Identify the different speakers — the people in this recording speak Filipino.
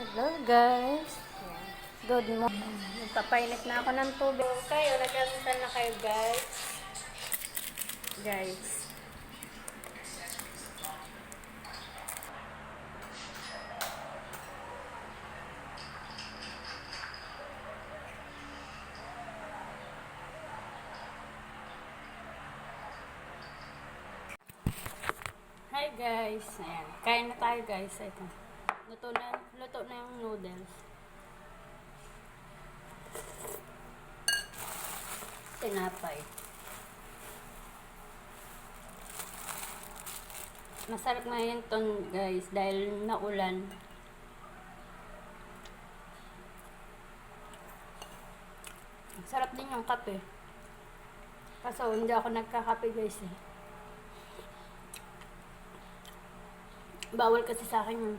Speaker 1: Hello guys. Good morning. Magpapainit na ako ng tubig. Kayo, nag-almusal na kayo guys. Guys. Hi guys. Ayan. Kain na tayo guys. Ito. Luto na yung noodles. Tinapay. Masarap na yun to guys dahil naulan. Sarap din yung kape. Kaso hindi ako nagkakape guys eh. Bawal kasi sa akin yun.